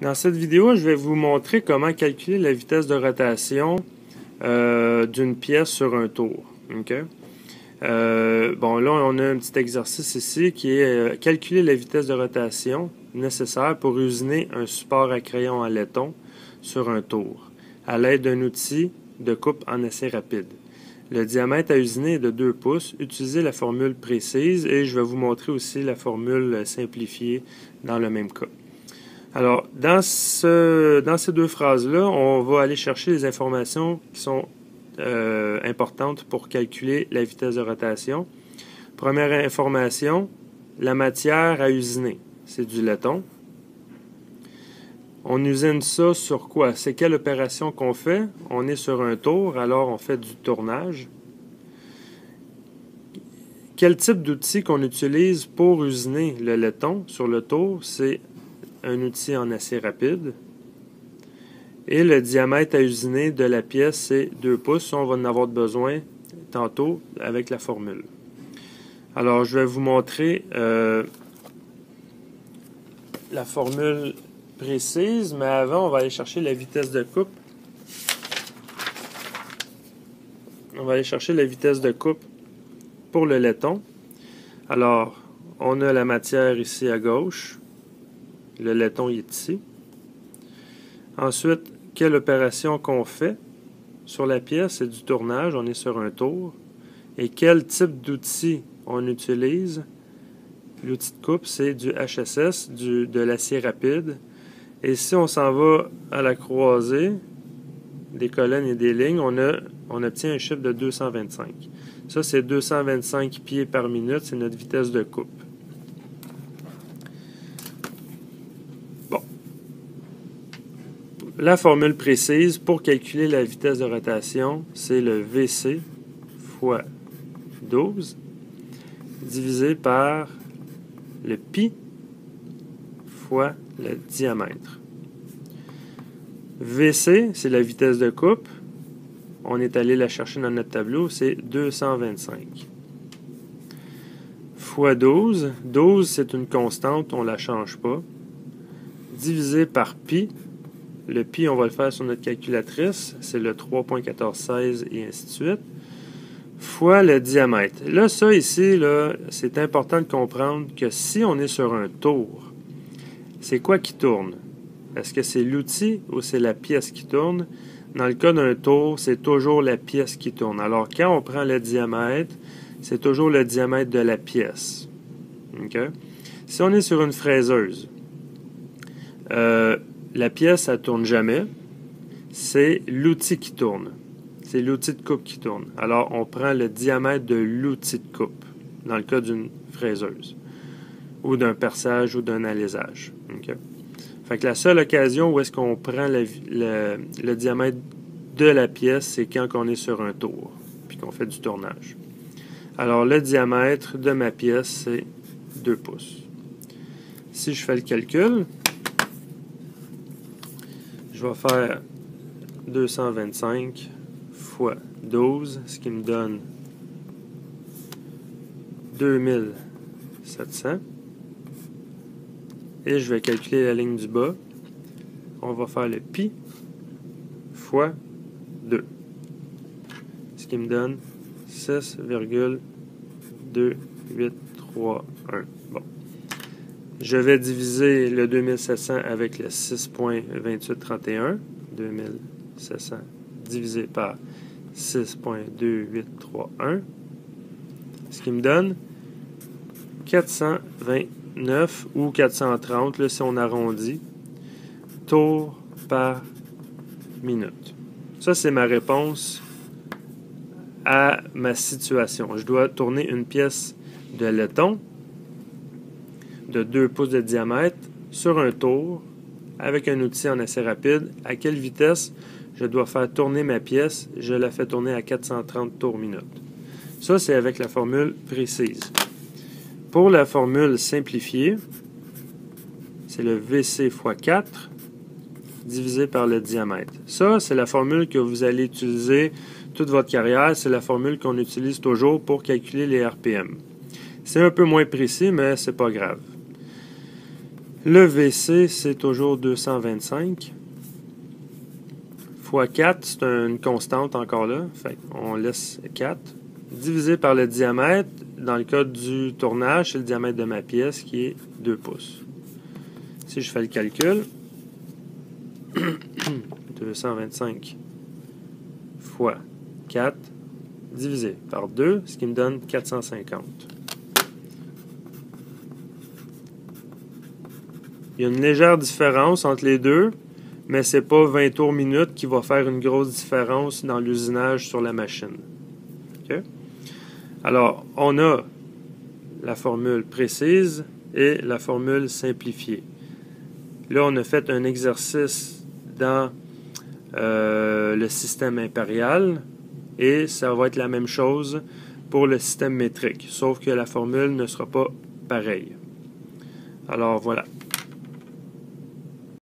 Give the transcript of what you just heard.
Dans cette vidéo, je vais vous montrer comment calculer la vitesse de rotation d'une pièce sur un tour. Okay? Bon, là, on a un petit exercice ici qui est calculer la vitesse de rotation nécessaire pour usiner un support à crayon en laiton sur un tour à l'aide d'un outil de coupe en acier rapide. Le diamètre à usiner est de 2 pouces. Utilisez la formule précise et je vais vous montrer aussi la formule simplifiée dans le même cas. Alors, dans ces deux phrases-là, on va aller chercher les informations qui sont importantes pour calculer la vitesse de rotation. Première information, la matière à usiner, c'est du laiton. On usine ça sur quoi? C'est quelle opération qu'on fait? On est sur un tour, alors on fait du tournage. Quel type d'outil qu'on utilise pour usiner le laiton sur le tour? C'est un outil en acier rapide. Et le diamètre à usiner de la pièce, c'est 2 pouces. On va en avoir besoin tantôt avec la formule. Alors, je vais vous montrer la formule précise, mais avant, on va aller chercher la vitesse de coupe. On va aller chercher la vitesse de coupe pour le laiton. Alors, on a la matière ici à gauche. Le laiton est ici. Ensuite, quelle opération qu'on fait sur la pièce? C'est du tournage, on est sur un tour. Et quel type d'outil on utilise? L'outil de coupe, c'est du HSS, de l'acier rapide. Et si on s'en va à la croisée des colonnes et des lignes, on obtient un chiffre de 225. Ça, c'est 225 pieds par minute, c'est notre vitesse de coupe. Bon. La formule précise pour calculer la vitesse de rotation, c'est le VC fois 12 divisé par le pi fois le diamètre. VC, c'est la vitesse de coupe. On est allé la chercher dans notre tableau, c'est 225. Fois 12. 12, c'est une constante, on ne la change pas. Divisé par pi. Le pi, on va le faire sur notre calculatrice. C'est le 3.1416 et ainsi de suite. Fois le diamètre. Là, ça ici, là, c'est important de comprendre que si on est sur un tour, c'est quoi qui tourne? Est-ce que c'est l'outil ou c'est la pièce qui tourne? Dans le cas d'un tour, c'est toujours la pièce qui tourne. Alors, quand on prend le diamètre, c'est toujours le diamètre de la pièce. Okay? Si on est sur une fraiseuse, la pièce, ça ne tourne jamais. C'est l'outil qui tourne. C'est l'outil de coupe qui tourne. Alors, on prend le diamètre de l'outil de coupe, dans le cas d'une fraiseuse, ou d'un perçage ou d'un alésage. Okay? Fait que la seule occasion où est-ce qu'on prend le diamètre de la pièce, c'est quand on est sur un tour, puis qu'on fait du tournage. Alors, le diamètre de ma pièce, c'est 2 pouces. Si je fais le calcul, je vais faire 225 fois 12, ce qui me donne 2700. Et je vais calculer la ligne du bas. On va faire le pi fois 2. Ce qui me donne 6,2831. Bon. Je vais diviser le 2700 avec le 6.2831. 2700 divisé par 6.2831. Ce qui me donne 429 ou 430, là, si on arrondit, tours par minute. Ça, c'est ma réponse à ma situation. Je dois tourner une pièce de laiton de 2 pouces de diamètre sur un tour avec un outil en acier rapide. À quelle vitesse je dois faire tourner ma pièce? Je la fais tourner à 430 tours minute. Ça, c'est avec la formule précise. Pour la formule simplifiée, c'est le VC fois 4 divisé par le diamètre. Ça, c'est la formule que vous allez utiliser toute votre carrière. C'est la formule qu'on utilise toujours pour calculer les RPM. C'est un peu moins précis, mais c'est pas grave. Le VC, c'est toujours 225. Fois 4, c'est une constante encore là. Fait on laisse 4. Divisé par le diamètre, dans le cas du tournage, c'est le diamètre de ma pièce qui est 2 pouces. Si je fais le calcul, 225 fois 4 divisé par 2, ce qui me donne 450. Il y a une légère différence entre les deux, mais ce n'est pas 20 tours minute qui va faire une grosse différence dans l'usinage sur la machine. Okay? Alors, on a la formule précise et la formule simplifiée. Là, on a fait un exercice dans le système impérial et ça va être la même chose pour le système métrique, sauf que la formule ne sera pas pareille. Alors, voilà.